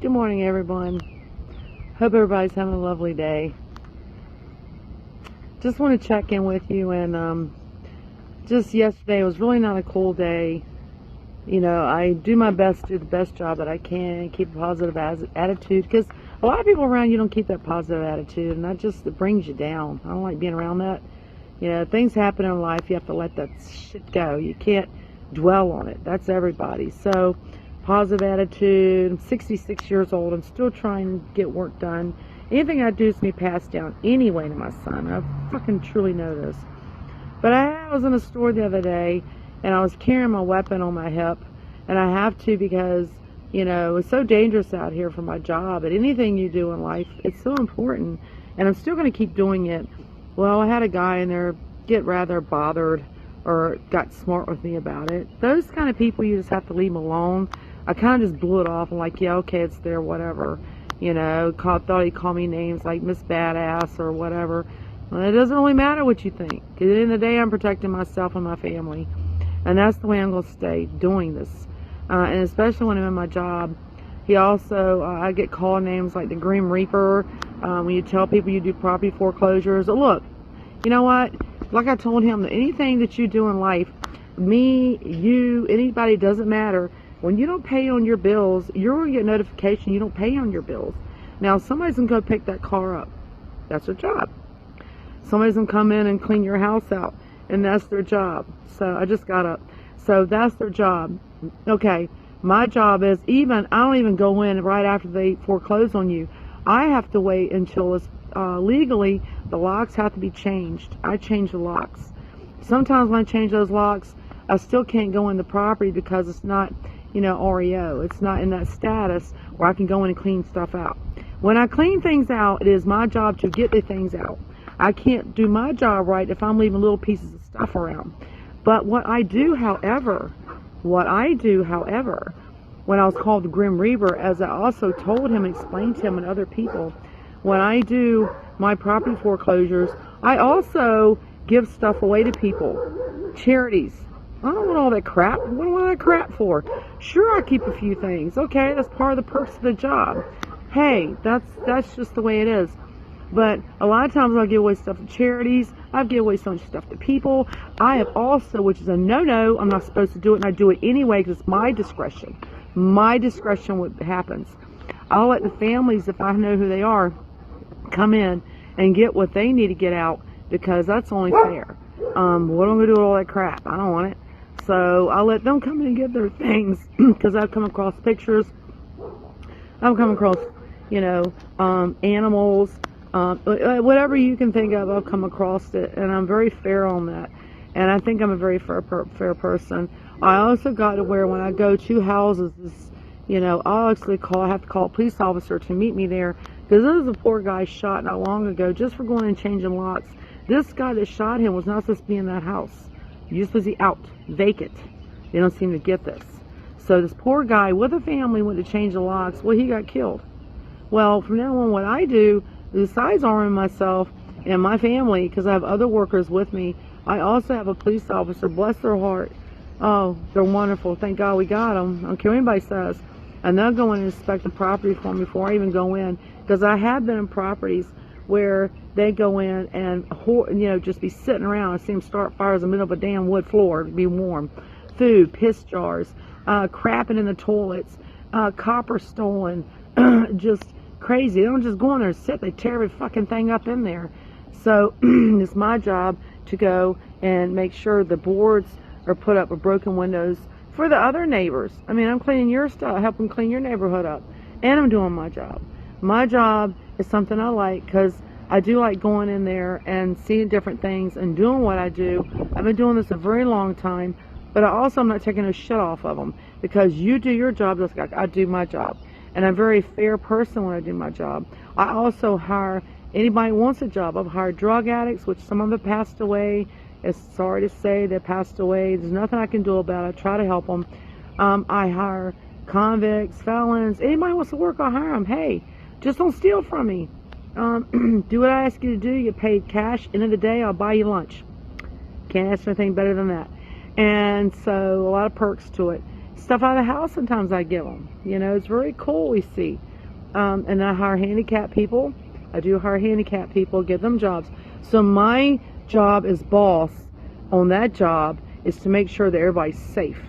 Good morning, everyone. Hope everybody's having a lovely day. Just want to check in with you, and just yesterday it was really not a cool day. You know, I do my best to do the best job that I can, keep a positive attitude, because a lot of people around you don't keep that positive attitude, and it brings you down. I don't like being around that. You know, things happen in life, you have to let that shit go. You can't dwell on it. That's everybody. So, positive attitude. I'm 66 years old. I'm still trying to get work done. Anything I do is going to be passed down anyway to my son. I fucking truly know this. But I was in a store the other day, and I was carrying my weapon on my hip, and I have to because, you know, it's so dangerous out here for my job. And anything you do in life, it's so important. And I'm still going to keep doing it. Well, I had a guy in there get rather bothered or got smart with me about it. Those kind of people, you just have to leave them alone. I kind of just blew it off and like, yeah, okay, it's there, whatever. You know, thought he'd call me names like Miss Badass or whatever. Well, it doesn't really matter what you think. Because at the end of the day, I'm protecting myself and my family. And that's the way I'm going to stay doing this. And especially when I'm in my job. He also, I get called names like the Grim Reaper. When you tell people you do property foreclosures. Look, you know what? Like I told him, anything that you do in life, me, you, anybody, doesn't matter. When you don't pay on your bills, you're going to get notification you don't pay on your bills. Now, somebody's going to go pick that car up. That's their job. Somebody's going to come in and clean your house out, and that's their job. So, I just got up. So, that's their job. Okay, my job is I don't even go in right after they foreclose on you. I have to wait until it's legally, the locks have to be changed. I change the locks. Sometimes when I change those locks, I still can't go in the property because it's not, you know, REO. It's not in that status where I can go in and clean stuff out. When I clean things out, it is my job to get the things out. I can't do my job right if I'm leaving little pieces of stuff around. But what I do, however, when I was called the Grim Reaper, as I also told him, explained to him and other people, when I do my property foreclosures, I also give stuff away to people. Charities. I don't want all that crap. What do I want that crap for? Sure, I keep a few things. Okay, that's part of the perks of the job. Hey, that's just the way it is. But a lot of times I'll give away stuff to charities. I've given away so much stuff to people. I have also, which is a no-no, I'm not supposed to do it, and I do it anyway because it's my discretion. My discretion what happens. I'll let the families, if I know who they are, come in and get what they need to get out because that's only fair. What am I going to do with all that crap? I don't want it. So I'll let them come in and get their things because I've come across pictures. I've come across, you know, animals, whatever you can think of, I've come across it. And I'm very fair on that. And I think I'm a very fair person. I also got to where when I go to houses, you know, I have to call a police officer to meet me there because there was a poor guy shot not long ago just for going and changing locks. This guy that shot him was not supposed to be in that house. You're supposed to be out, vacant. They don't seem to get this. So this poor guy with a family went to change the locks. Well, he got killed. Well, from now on, what I do, besides arming myself and my family, because I have other workers with me, I also have a police officer, bless their heart. Oh, they're wonderful. Thank God we got them. I don't care what anybody says. And they'll go in and inspect the property for me before I even go in. Because I have been in properties where they go in and, you know, just be sitting around. I see them start fires in the middle of a damn wood floor to be warm. Food, piss jars, crapping in the toilets, copper stolen, just crazy. They don't just go in there and sit. They tear every fucking thing up in there. So it's my job to go and make sure the boards are put up with broken windows for the other neighbors. I mean, I'm cleaning your stuff, helping clean your neighborhood up. And I'm doing my job. My job is something I like because I do like going in there and seeing different things and doing what I do. I've been doing this a very long time, but I'm not taking no shit off of them because you do your job just like I do my job. And I'm a very fair person when I do my job. I also hire anybody who wants a job. I've hired drug addicts, which some of them passed away. It's sorry to say they passed away. There's nothing I can do about it. I try to help them. I hire convicts, felons. Anybody wants to work, I'll hire them. Hey, just don't steal from me. Do what I ask you to do. You get paid cash. End of the day, I'll buy you lunch. Can't ask for anything better than that. And so a lot of perks to it. Stuff out of the house sometimes I give them. You know, it's very cool we see. And I hire handicapped people. I do hire handicapped people, give them jobs. So my job as boss on that job is to make sure that everybody's safe.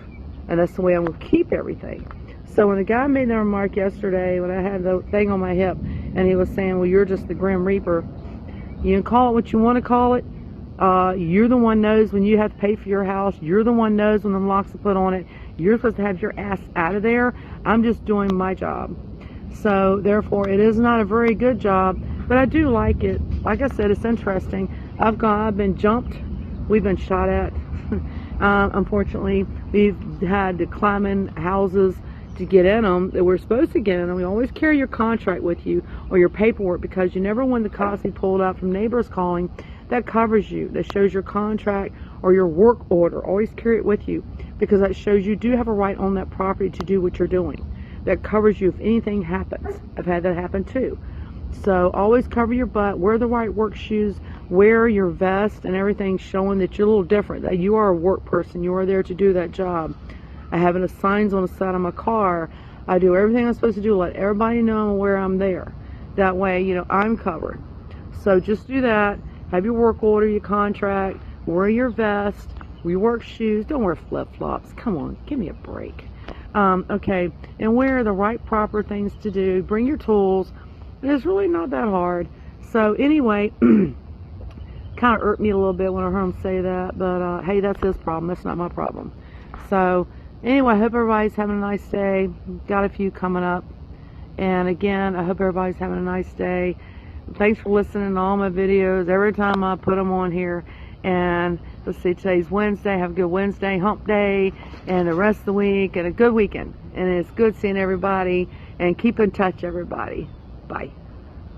And that's the way I'm going to keep everything. So when the guy made that remark yesterday, when I had the thing on my hip, and he was saying, well, you're just the Grim Reaper. You can call it what you want to call it. You're the one knows when you have to pay for your house. You're the one knows when the locks are put on it. You're supposed to have your ass out of there. I'm just doing my job. So therefore, it is not a very good job, but I do like it. Like I said, it's interesting. I've been jumped. We've been shot at. Unfortunately, we've had to climb in houses to get in them that we're supposed to get in them. We always carry your contract with you or your paperwork, because you never want the cops be pulled up from neighbors calling. That covers you. That shows your contract or your work order. Always carry it with you, because that shows you do have a right on that property to do what you're doing. That covers you if anything happens. I've had that happen too. So always cover your butt, wear the right work shoes, wear your vest and everything, showing that you're a little different, that you are a work person, you are there to do that job. I have the signs on the side of my car. I do everything I'm supposed to do, let everybody know where I'm there. That way, you know, I'm covered. So just do that. Have your work order, your contract, wear your vest, your work shoes. Don't wear flip-flops. Come on, give me a break. Okay, and wear the right proper things to do. Bring your tools. It's really not that hard. So anyway, kind of irked me a little bit when I heard him say that, but hey, that's his problem. That's not my problem. So anyway, I hope everybody's having a nice day. Got a few coming up. And again, I hope everybody's having a nice day. Thanks for listening to all my videos every time I put them on here. And let's see, today's Wednesday. Have a good Wednesday, hump day, and the rest of the week, and a good weekend. And it's good seeing everybody. And keep in touch, everybody. Bye.